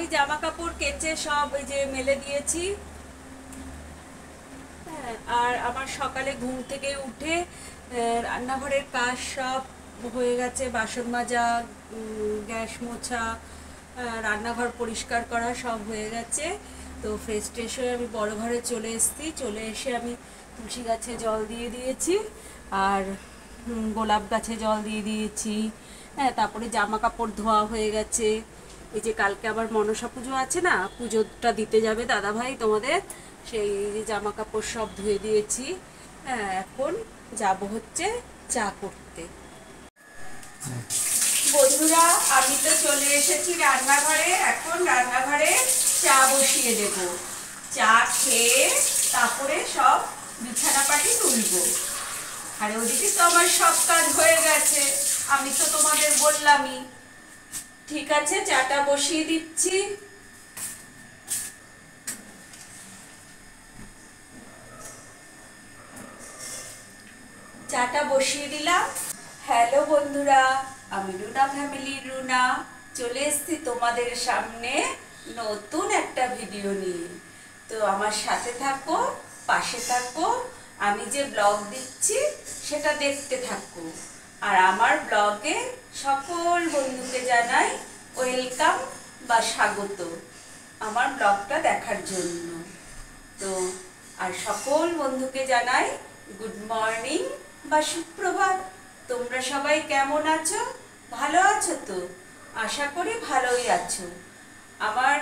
আমি জামা কাপড় কেচে সব ওই যে মেলে দিয়েছি। হ্যাঁ, আর আমার সকালে ঘুম থেকে উঠে রান্নাঘরের কাজ সব হয়ে গেছে, বাসন মাজা, গ্যাস মোছা, রান্নাঘর পরিষ্কার করা সব হয়ে গেছে। তো ফ্রেশ ট্রেশ হয়ে আমি বড় ঘরে চলে এসেছি। চলে এসে আমি তুলসী গাছে জল দিয়ে দিয়েছি, আর গোলাপ গাছে জল দিয়ে দিয়েছি। হ্যাঁ, তারপরে জামা কাপড় ধোয়া হয়ে গেছে। এই যে কালকে আবার মনসা পুজো আছে না, পুজোটা দিতে যাবে দাদা ভাই তোমাদের, সেই জামা কাপড় সব ধুয়ে দিয়েছি। হ্যাঁ, এখন যাব হচ্ছে চা করতে। বন্ধুরা, আমি তো চলে এসেছি রান্নাঘরে। এখন রান্নাঘরে চা বসিয়ে দেব। চা খেয়ে তারপরে সব বিছানাপাটি তুলব। আর ওদিকে তো আমার সব কাজ হয়ে গেছে, আমি তো তোমাদের বললামই। ঠিক আছে, চাটা বসিয়ে দিচ্ছি। চাটা বসিয়ে দিলাম। হ্যালো বন্ধুরা, আমি রুনা ফ্যামিলির রুনা চলে এসেছি তোমাদের সামনে নতুন একটা ভিডিও নিয়ে। তো আমার সাথে থাকো, পাশে থাকো, আমি যে ব্লগ দিচ্ছি সেটা দেখতে থাকো। আর আমার ব্লগে সকল বন্ধুকে জানাই ওয়েলকাম বা স্বাগত আমার ব্লগটা দেখার জন্য। তো আর সকল বন্ধুকে জানাই গুড মর্নিং বা সুপ্রভাত। তোমরা সবাই কেমন আছো? ভালো আছো তো? আশা করি ভালোই আছো। আমার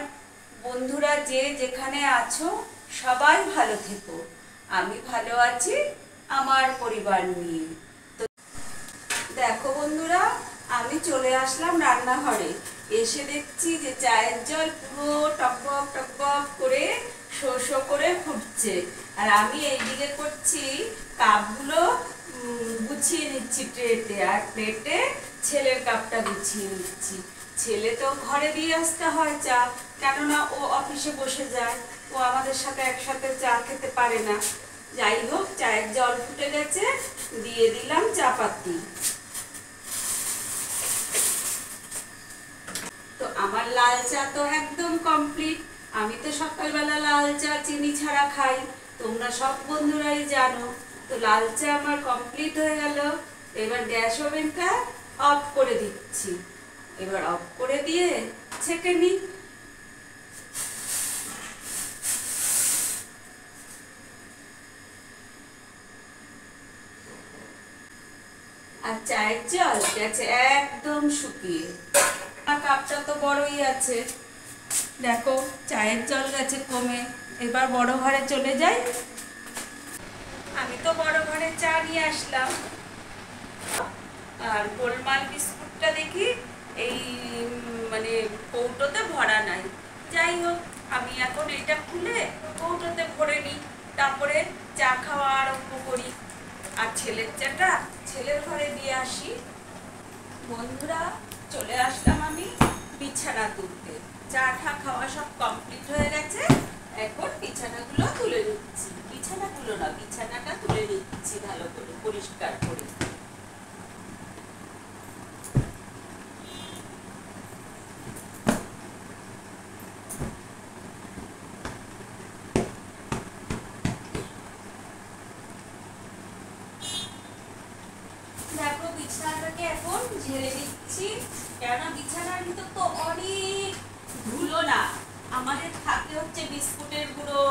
বন্ধুরা যে যেখানে আছো সবাই ভালো থেকো। আমি ভালো আছি আমার পরিবার নিয়ে। তো দেখো বন্ধুরা, আমি চলে আসলাম রান্নাঘরে। এসে দেখছি যে চায়ের জল পুরো টকবক টকবক করে শো শো করে ফুটছে। আর আমি এইদিকে করছি কাপগুলো গুছিয়ে নিচ্ছি ট্রেতে, আর প্লেটে ছেলের কাপটা গুছিয়ে নিচ্ছি। ছেলে তো ঘরে দিয়ে আসতে হয় চা, কেননা ও অফিসে বসে যায়, ও আমাদের সাথে একসাথে চা খেতে পারে না। যাই হোক, চায়ের জল ফুটে গেছে, দিয়ে দিলাম চা পাতি। তো আমার লাল চা তো একদম কমপ্লিট। আমি তো সকালবেলা লাল চা চিনি ছাড়া খাই, তোমরা সব বন্ধুরাই জানো। তো লাল চা আমার কমপ্লিট হয়ে গেল। এবার গ্যাস ওভেনটা অফ করে দিচ্ছি। এবার অফ করে দিয়ে ছেঁকে নিই। আর চায়ের জল গেছে একদম শুকিয়ে। আর কাপটা তো বড়ই আছে, দেখো চায়ের জল গেছে কমে। এবার বড় ঘরে চলে যাই। আমি তো বড় ঘরে চা নিয়ে আসলাম। আর গোলমাল বিস্কুটটা দেখি এই মানে কৌটোতে ভরা নাই। যাই হোক, আমি এখন এটা খুলে কৌটোতে ভরে নিই, তারপরে চা খাওয়া আরম্ভ করি। আর ছেলের চাটা ছেলের ঘরে দিয়ে আসি। বন্ধুরা, চলে আসলাম আমি বিছানা তুলতে। চা ঠা খাওয়া সব কমপ্লিট হয়ে গেছে। এখন বিছানাগুলো তুলে নিচ্ছি। বিছানাগুলো না, বিছানাটা তুলে নিচ্ছি ভালো করে পরিষ্কার করে। দেখো, বিছানাটাকে এখন ঝেড়ে দিচ্ছি, কেননা বিছানার ভিতর তো অনেক ধুলো না। আমাদের থাকে হচ্ছে বিস্কুটের গুঁড়ো,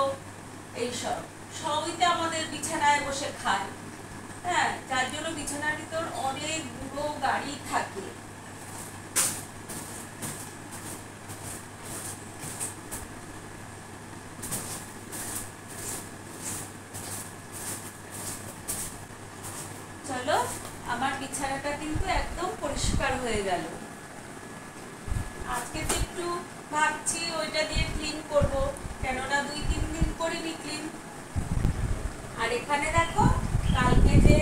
এইসব সবই তো আমাদের বিছানায় বসে খায়। হ্যাঁ, যার জন্য বিছানার ভিতর অনেক গুঁড়ো গাড়ি থাকে। চলো, আমার বিছানাটা কিন্তু একদম পরিষ্কার হয়ে গেল। আজকে তো একটু ভাবছি ওইটা দিয়ে ক্লিন করব, কেননা 2-3 দিন করিনি ক্লিন। আর এখানে দেখো, কালকে যে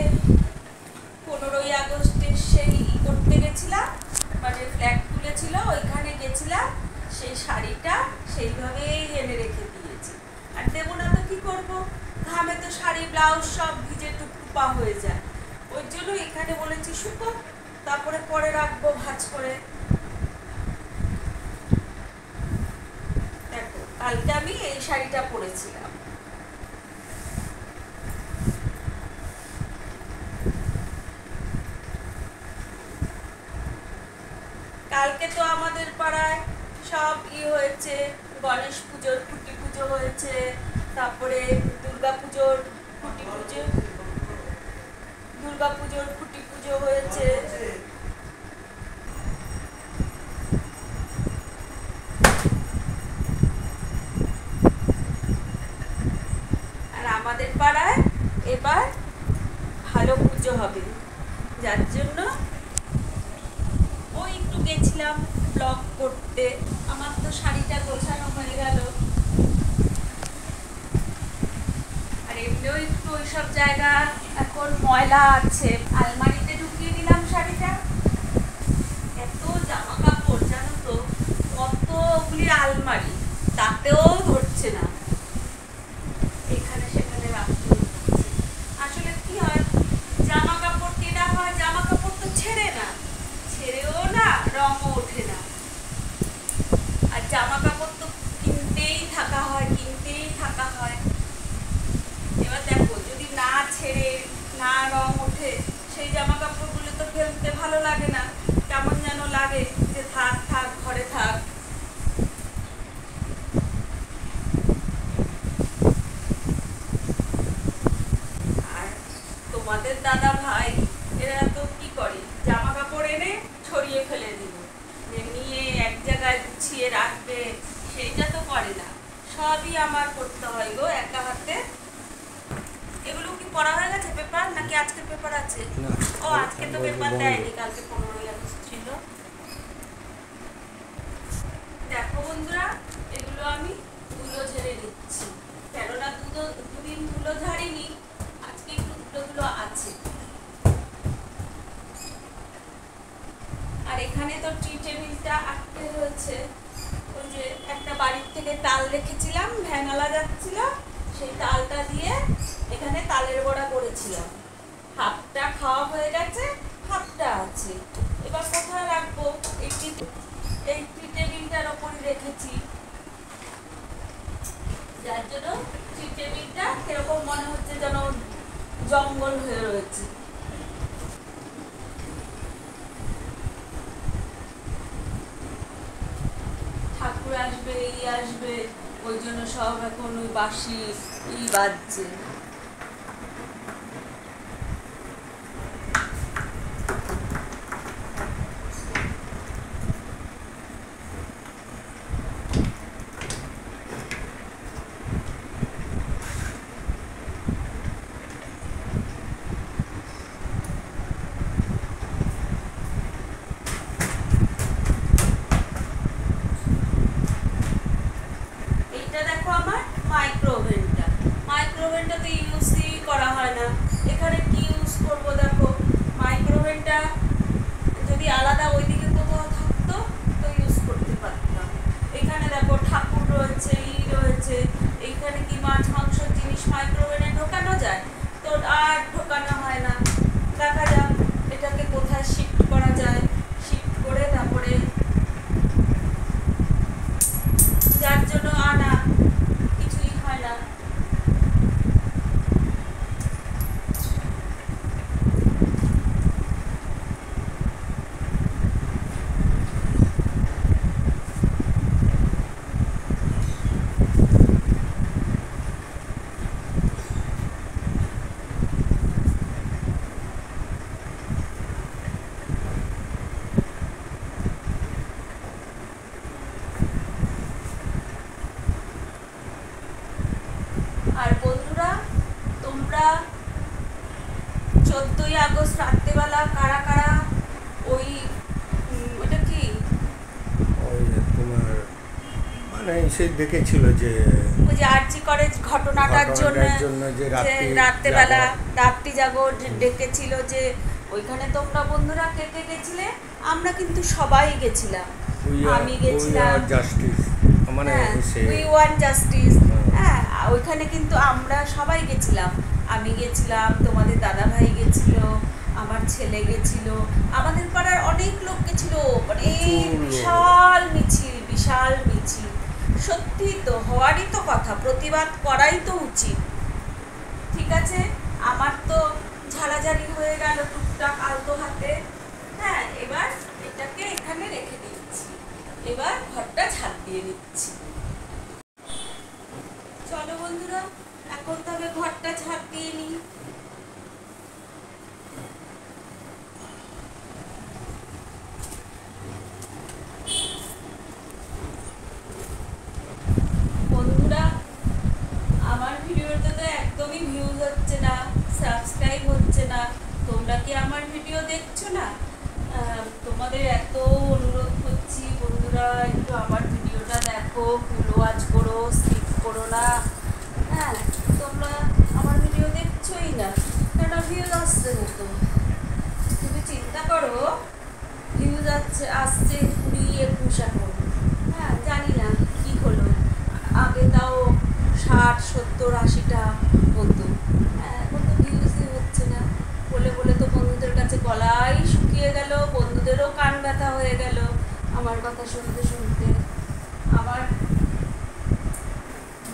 15ই আগস্টের সেই করতে গেছিলাম, মানে ফ্ল্যাগ তুলেছিল, ওইখানে গেছিলাম, সেই শাড়িটা সেইভাবেই এনে রেখে দিয়েছি। আর দেবো না তো কি করবো, ঘামে তো শাড়ি ব্লাউজ সব ভিজে টুকটুপা হয়ে যায়। ওই জন্য এখানে বলেছি শুকো, তারপরে পরে রাখবো ভাঁজ করে। কালকে আমি এই শাড়িটা পরেছিলাম। কালকে তো আমাদের পাড়ায় সব হয়েছে, গণেশ পুজোর খুঁটি পুজো হয়েছে, তারপরে দুর্গা পুজোর খুঁটি পুজো হয়েছে। আর আমাদের পাড়ায় এবার ভালো পুজো হবে, যার জন্য ওই একটু গেছিলাম ব্লগ করতে। আমার তো শাড়িটা গোছানো হয়ে গেল, আর এমনিও একটু ওইসব জায়গা এখন ময়লা আছে, আলমারিতে ঢুকিয়ে দিলাম শাড়িটা। এত জামা কাপড় জানো তো, কতগুলি আলমারি, তাতেও ধরছে না, এখানে সেখানে রাখতে হচ্ছে। আসলে কি হয়, জামা কাপড় কেনা হয়, জামা কাপড় তো ছেড়েও না, রঙও ওঠে না। আর জামা কাপড় তো কিনতেই থাকা হয়। এবার দেখো, যদি না ছেড়ে না রং ওঠে, সেই জামা কাপড়গুলো তো ফেলতে ভালো লাগে না, কেমন যেন লাগে যে থাক ঘরে থাক। আর তোমাদের দাদা ভাই এরা তো কি করে, জামা কাপড় এনে ছড়িয়ে ফেলে দিল, নিয়ে এক জায়গায় গুছিয়ে রাখবে, সেইটা তো করে না, সবই আমার করতে হয় গো একা হাতে। এগুলো কি পড়া হয়ে গেছে পেপার, নাকি আজকে পেপার আছে? ও আজকে তো পেপার দেয়নি, কালকে 15ই আগস্ট ছিল। দেখো বন্ধুরা, এগুলো আমি ধুলো ঝেড়ে দিচ্ছি, কেননা দুদিন ধুলো ঝাড়িনি, আজকে একটু ধুলো আছে। আর এখানে তো টি টেবিলটা আটকে রয়েছে, ওই যে একটা বাড়ির থেকে তাল রেখেছিলাম, ভ্যানালা যাচ্ছিল, সেই তালটা দিয়ে এখানে তালের বড়া করেছিলাম। হাফটা খাওয়া হয়ে গেছে, হাফটা আছে, এবার কোথায় রাখবো? এই টি টেবিলটার ওপরই রেখেছি, যার জন্য টি টেবিলটা কিরকম মনে হচ্ছে যেন জঙ্গল হয়ে রয়েছে। ঠাকুর আসবে, আসবে, ওই জন্য সব এখন ওই বাঁশি বাজছে। দেখো আমার মাইক্রোওভেনটা তো ইউজই করা হয় না, এখানে কি ইউজ করবো? দেখো, মাইক্রোওভেনটা যদি আলাদা ওইদিকে কোথাও থাকতো তো ইউজ করতে পারতাম। এখানে দেখো ঠাকুর রয়েছে, রয়েছে, এইখানে কি মাছ মাংসের জিনিস মাইক্রোওভেনে ঢোকানো যায়? তো আর ঢোকানো হয় না। দেখা যাক এটাকে কোথায় শিফট করা যায়, শিফট করে তারপরে, যার জন্য আনা, কিছুই হয় না। আর বন্ধুরা, তোমরা 14ই আগস্ট রাত্রেবেলা কারা কারা ওই ওটা কি ওই তোমার মানে সে দেখেছিল যে ওই যে আরজি করে ঘটনাটার জন্য যে রাত্রেবেলা রাত্রি জাগর ডেকেছিল, যে ওইখানে তোমরা বন্ধুরা কে কে গেছিলে? আমরা কিন্তু সবাই গেছিলাম, আমি গেছিলাম, জাস্টিস মানে উই ওয়ান জাস্টিস, হ্যাঁ, ওইখানে কিন্তু আমরা সবাই গেছিলাম। আমি গেছিলাম, তোমাদের দাদা ভাই গেছিল, আমার ছেলে গেছিল, আমাদের পাড়ার অনেক লোক গেছিল, মানে বিশাল মিছিল। সত্যি তো, হওয়ারই তো কথা, প্রতিবাদ করাই তো উচিত। ঠিক আছে, আমার তো ঝাড়াঝাড়ি হয়ে গেল টুকটাক আলতো হাতে। হ্যাঁ, এবার এটাকে এখানে রেখে দিচ্ছি, এবার ঘরটা ঝাড় দিয়ে নিচ্ছি। চলো বন্ধুরা, এখন তবে ঘরটা ঝাড় দিয়ে নিই। বন্ধুরা, আমার ভিডিওতে তো একদমই ভিউজ হচ্ছে না, সাবস্ক্রাইব হচ্ছে না। তোমরা কি আমার ভিডিও দেখছো না? তোমাদের এত অনুরোধ করছি বন্ধুরা, একটু আমার ভিডিওটা দেখো, ফুল ওয়াচ করো, স্কিপ করো না। হ্যাঁ, তোমরা আমার ভিডিও দেখছোই না, কেন ভিউজ আসছে না তো? তুমি চিন্তা করো, ভিউজ আসছে 20-21 এখন। হ্যাঁ, জানি না কি হলো, আগে তাও 60-70-80টা হতো। এখন তো ভিউজই হচ্ছে না। বলে বলে তো বন্ধুদের কাছে গলাই শুকিয়ে গেল, বন্ধুদেরও কান ব্যথা হয়ে গেল আমার কথা শুনতে শুনতে। আমার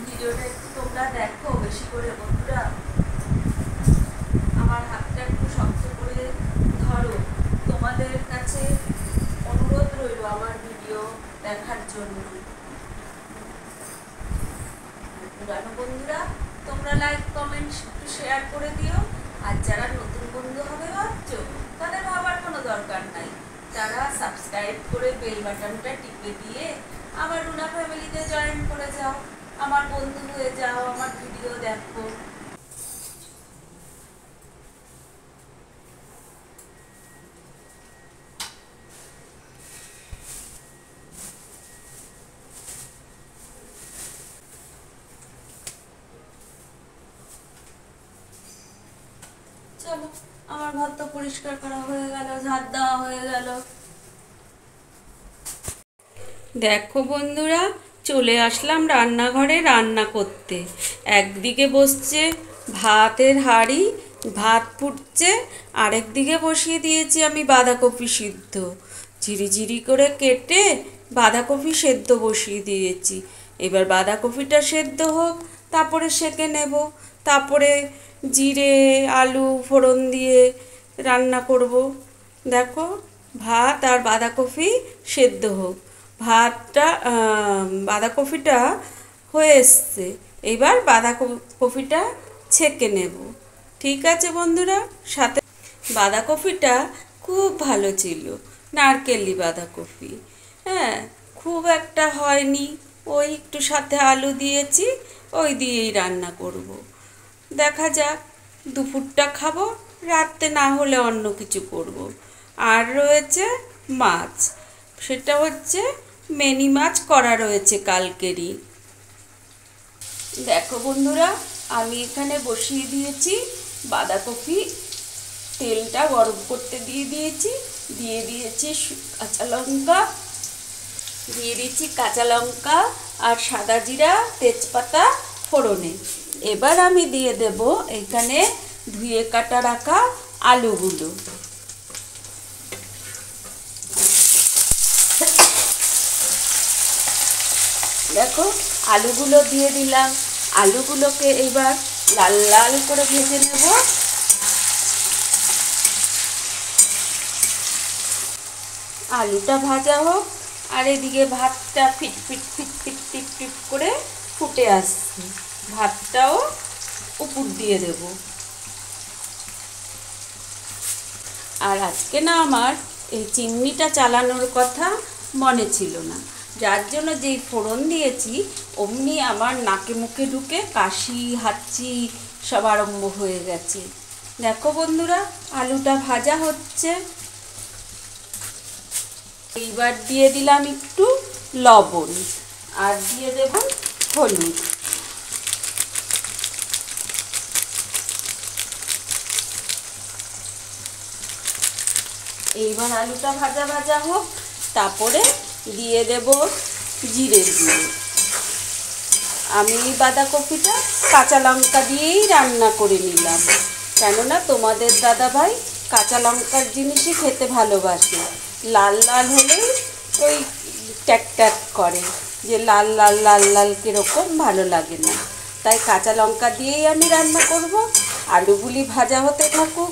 ভিডিওটা একটু তোমরা দেখো বেশি করে বন্ধুরা, আমার হাতটা একটু শক্ত করে ধরো। তোমাদের কাছে অনুরোধ রইল আমার ভিডিও দেখার জন্য। পুরানো বন্ধুরা তোমরা লাইক কমেন্ট একটু শেয়ার করে দিও। আর যারা নতুন বন্ধু হবে ভাবছো, তাদের ভাবার কোনো দরকার নাই। তারা সাবস্ক্রাইব করে বেল বাটনটা টিপে দিয়ে আমার রুনা ফ্যামিলিতে জয়েন করে যাও, আমার বন্ধু হয়ে যাও, আমার ভিডিও দেখো। চলো, আমার ঘর তো পরিষ্কার করা হয়ে গেল, ঝাড় দেওয়া হয়ে গেল। দেখো বন্ধুরা, চলে আসলাম রান্নাঘরে রান্না করতে। একদিকে বসছে ভাতের হাঁড়ি, ভাত ফুটছে, আরেকদিকে বসিয়ে দিয়েছি আমি বাঁধাকপি সিদ্ধ। ঝিরিঝিরি করে কেটে বাঁধাকপি সেদ্ধ বসিয়ে দিয়েছি। এবার বাঁধাকপিটা সেদ্ধ হোক, তারপরে সেঁকে নেব। তারপরে জিরে আলু ফোড়ন দিয়ে রান্না করব। দেখো, ভাত আর বাঁধাকপি সেদ্ধ হোক। ভাতটা বাঁধাকপিটা হয়ে এসছে, এবার বাঁধাকপিটা ছেঁকে নেব। ঠিক আছে বন্ধুরা, সাথে বাঁধাকপিটা খুব ভালো ছিল, নারকেলি বাঁধাকপি। হ্যাঁ, খুব একটা হয়নি, ওই একটু সাথে আলু দিয়েছি, ওই দিয়েই রান্না করব। দেখা যাক, দুপুরটা খাবো, রাতে না হলে অন্য কিছু করব। আর রয়েছে মাছ, সেটা হচ্ছে মেনি মাছ করা রয়েছে কালকেরই। দেখো বন্ধুরা, আমি এখানে বসিয়ে দিয়েছি বাঁধাকপি, তেলটা গরম করতে দিয়ে দিয়েছি, দিয়ে দিয়েছি কাঁচা লঙ্কা আর সাদা জিরা তেজপাতা ফোড়নে। এবার আমি দিয়ে দেব এখানে ধুয়ে কাটা রাখা আলুগুলো। দেখো, আলুগুলো দিয়ে দিলাম। আলুগুলোকে এবার লাল লাল করে ভেজে নেব। আলুটা ভাজা হোক, আর এদিকে ভাতটা ফিট ফিট ফিট ফিট ফিট ফিট করে ফুটে আসছে। ভাতটাও উপর দিয়ে দেব। আর আজকে না আমার এই চিমনিটা চালানোর কথা মনে ছিল না, যার জন্য যেই ফোড়ন দিয়েছি অমনি আমার নাকে মুখে ঢুকে কাশি হাঁচি সব আরম্ভ হয়ে গেছে। দেখো বন্ধুরা, আলুটা ভাজা হচ্ছে। এইবার দিয়ে দিলাম একটু লবণ, আর দিয়ে দেব হলুদ। এইবার আলুটা ভাজা ভাজা হোক, তারপরে দিয়ে দেব জিরে গুঁড়ো। আমি বাঁধাকপিটা কাঁচা লঙ্কা দিয়েই রান্না করে নিলাম, কেননা তোমাদের দাদাভাই কাঁচা লঙ্কার জিনিসই খেতে ভালোবাসে। লাল লাল হলেই ওই ট্যাক ট্যাক করে, যে লাল লাল লাল লাল কীরকম ভালো লাগে না, তাই কাঁচা লঙ্কা দিয়েই আমি রান্না করব। আলুগুলি ভাজা হতে থাকুক।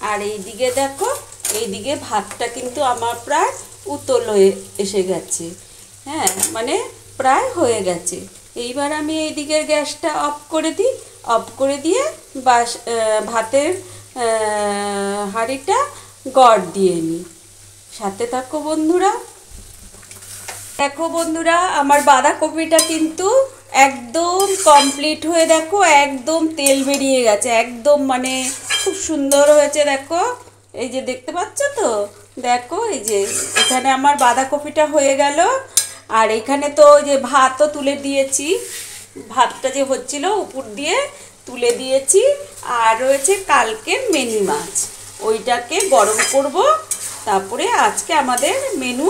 আর এইদিকে দেখো, এইদিকে ভাতটা কিন্তু আমার প্রায় উতল হয়ে এসে গেছে। হ্যাঁ, মানে প্রায় হয়ে গেছে। এইবার আমি এইদিকের গ্যাসটা অফ করে দিই। অফ করে দিয়ে ভাতের হাঁড়িটা গড় দিয়ে নিই। সাথে থাকো বন্ধুরা। দেখো বন্ধুরা, আমার বাঁধাকপিটা কিন্তু একদম কমপ্লিট হয়ে, দেখো একদম তেল বেরিয়ে গেছে, একদম মানে খুব সুন্দর হয়েছে। দেখো, এই যে দেখতে পাচ্ছ তো, দেখো এই যে এখানে আমার বাঁধাকপিটা হয়ে গেল। আর এখানে তো ওই যে ভাতও তুলে দিয়েছি, ভাতটা যে হচ্ছিল উপর দিয়ে তুলে দিয়েছি। আর রয়েছে কালকের মেনি মাছ, ওইটাকে গরম করব। তারপরে আজকে আমাদের মেনু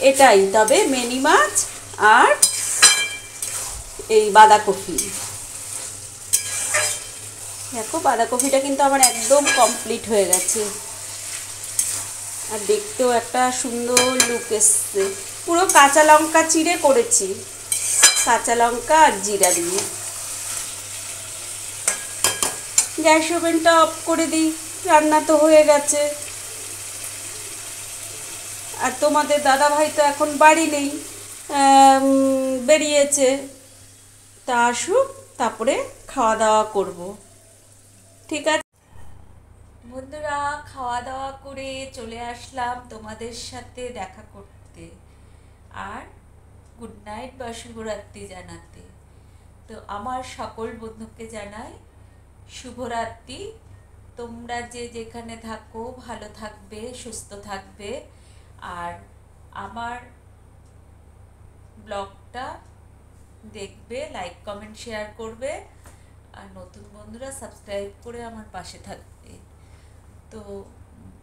এটাই, তবে মেনি মাছ আর এই বাঁধাকপি। দেখো বাঁধাকপিটা কিন্তু আমার একদম কমপ্লিট হয়ে গেছে, আর দেখতেও একটা সুন্দর লুক এসছে। পুরো কাঁচা লঙ্কা চিড়ে করেছি, কাঁচা লঙ্কা আর জিরা দিয়ে। গ্যাস ওভেনটা অফ করে দিই, রান্না তো হয়ে গেছে। আর তোমাদের দাদা ভাই তো এখন বাড়ি নেই, বেরিয়েছে। তা আসুক, তারপরে খাওয়া দাওয়া করব। ঠিক আছে বন্ধুরা, খাওয়া দাওয়া করে চলে আসলাম তোমাদের সাথে দেখা করতে আর গুড নাইট বা শুভরাত্রি জানাতে। তো আমার সকল বন্ধুকে জানাই শুভরাত্রি। তোমরা যে যেখানে থাকো ভালো থাকবে, সুস্থ থাকবে। আর আমার ব্লগটা দেখবে, লাইক কমেন্ট শেয়ার করবে। আর নতুন বন্ধুরা সাবস্ক্রাইব করে আমার পাশে থাকবে। তো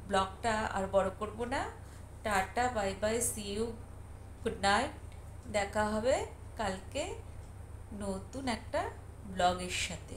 ব্লগটা আর বড় করব না। Tata, bye bye, see you, good night. দেখা হবে কালকে নতুন একটা ব্লগের সাথে।